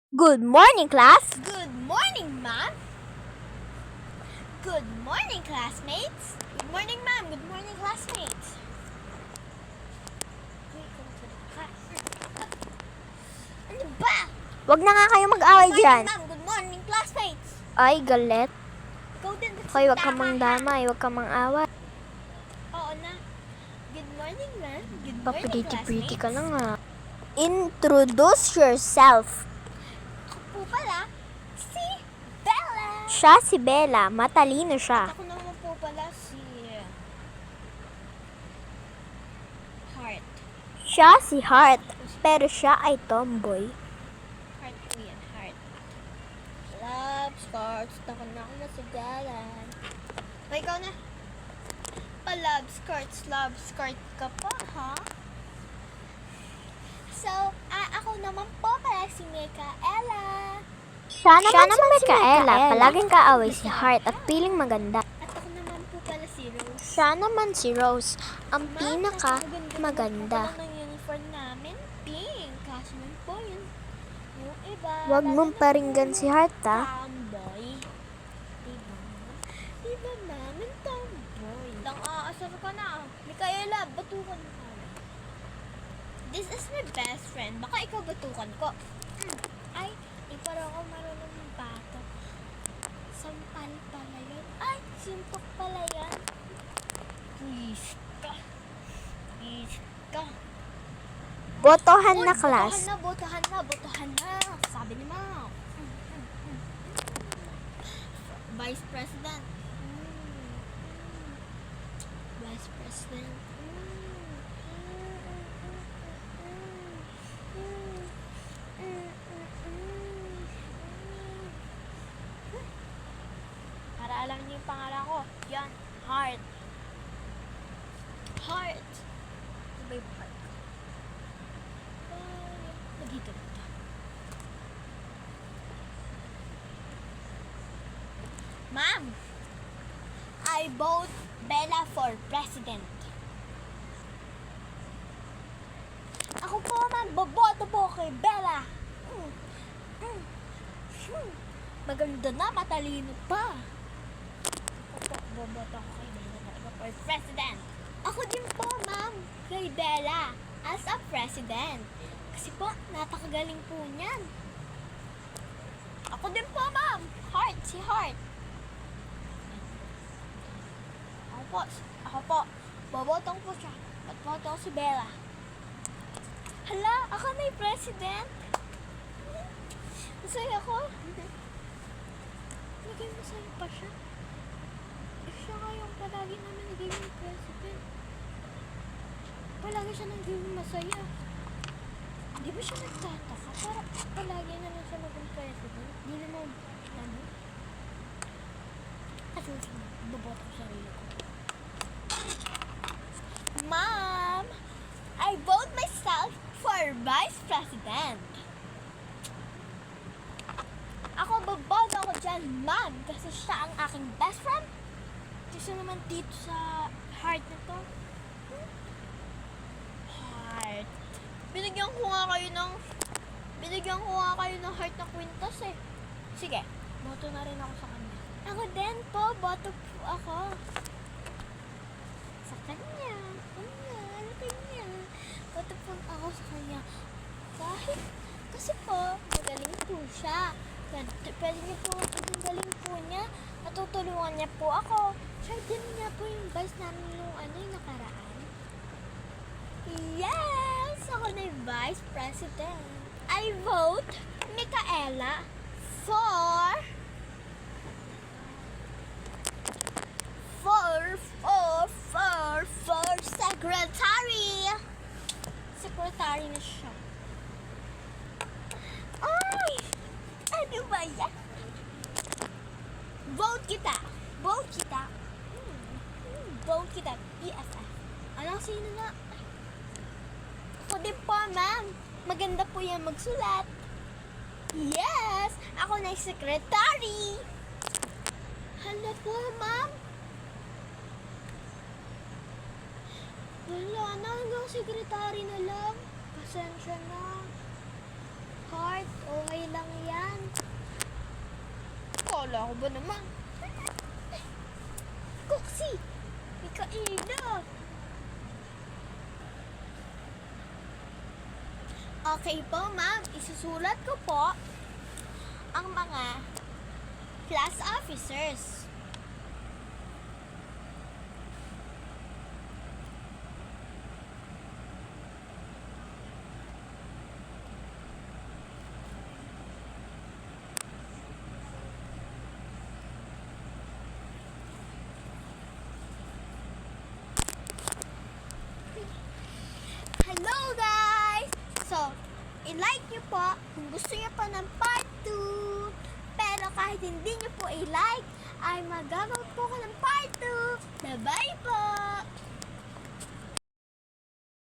Good morning, class. Good morning, ma'am. Good morning, classmates. Good morning, ma'am. Good morning, classmates. Welcome to the class. Ano ba? Wag na nga kayo mag-away Good dyan. morning, ma'am. Good morning, classmates. Ay, galit. Ikaw din. Okay, wag kang mangdamay, wag kang mang-away. Oo na. Good morning, ma'am. Good morning, Papretty-pretty ka classmates. na nga. Introduce yourself. Ako po pala, si Bella. Siya si Bella, matalino siya. Ako naman po pala si Heart. Siya si Heart, pero siya ay tomboy. Heart po yan, heart. Love scars. Ako na ako nasagalan. O, ikaw na. Pa-love skirt ka pa, ha? So, ako naman po pala si Micaela. Siya naman si Micaela, palaging kaaway si Heart at piling maganda. At ako naman po pala si Rose. Siya naman si Rose, ang Ma'am, pinaka ang maganda. po pala ng uniform namin, pink. Kaso naman po yun. Yung iba, Wag mong paringgan si Heart, ha? tomboy. Diba? Diba, ma'am? Ang tomboy. Lang aasar ka na. Micaela, batukan ka. This is my best friend. Baka ikaw batukan ko. Ay, di para ako marunong ng bato. Sampal pala yun. Ay, simpok pala yan. Please ka. Please ka. Botohan Uy, na, class. botohan na. Sabi ni Ma'am. Vice President. Vice President. Para alam niyo yung pangalan ko. Yan. Heart. Heart. Ano ba yung heart ko? Nagito na ito. Ma'am, I vote Bella for president. Ako po, ma'am, boboto po kay Bella. Maganda na, matalino pa. Ako po, boboto ko kay Bella talaga for president. Ako din po, ma'am, kay Bella as a president. Kasi po, napakagaling po niyan. Ako din po, ma'am. Heart, si Heart. Ako po, boboto ko po siya. Boboto ko si Bella. Hala, ako na yung president. Masaya ko. Naging masaya pa siya. Siya nga yung palagi namin naging president. Palagi siya naging masaya. Di ba siya nagtataka? Parang palagi naman siya naging president. Di naman, ano? Kasi boboto ko sarili ko. Mom, I vote myself for Vice President. Ako, boboto ako dyan, Ma'am, kasi siya ang aking best friend. Kasi naman dito sa heart na to. Heart. Binigyan ko nga kayo ng heart na kwintas eh. Sige, boto na rin ako sa kanya. Ako din po, boto po ako. Sa kanya. Boto po ako sa kanya. Kasi po, magaling po siya. Pwede niyo po ang galing po niya. Natutulungan niya po ako. Siya din niya po yung vice namin yung nakaraan. Yes! Ako na yung vice president. I vote Micaela for secretary. Secretary na siya. Ay! Ano ba yan? Vote kita. Vote kita. Vote kita. BFF. Anong sino na? Ako din po, ma'am. Maganda po yan magsulat. Yes! Ako na yung secretary. Hala po, ma'am. Wala na, hanggang secretary na lang. Pasensya na. Heart, okay lang Ako ba naman? Coxie! Mikaela! Okay po, ma'am. Isusulat ko po ang mga class officers. Hello guys! So, i-like nyo po kung gusto nyo po ng part 2. Pero kahit hindi nyo po i-like, ay magagawa po ko ng part 2. Bye-bye po!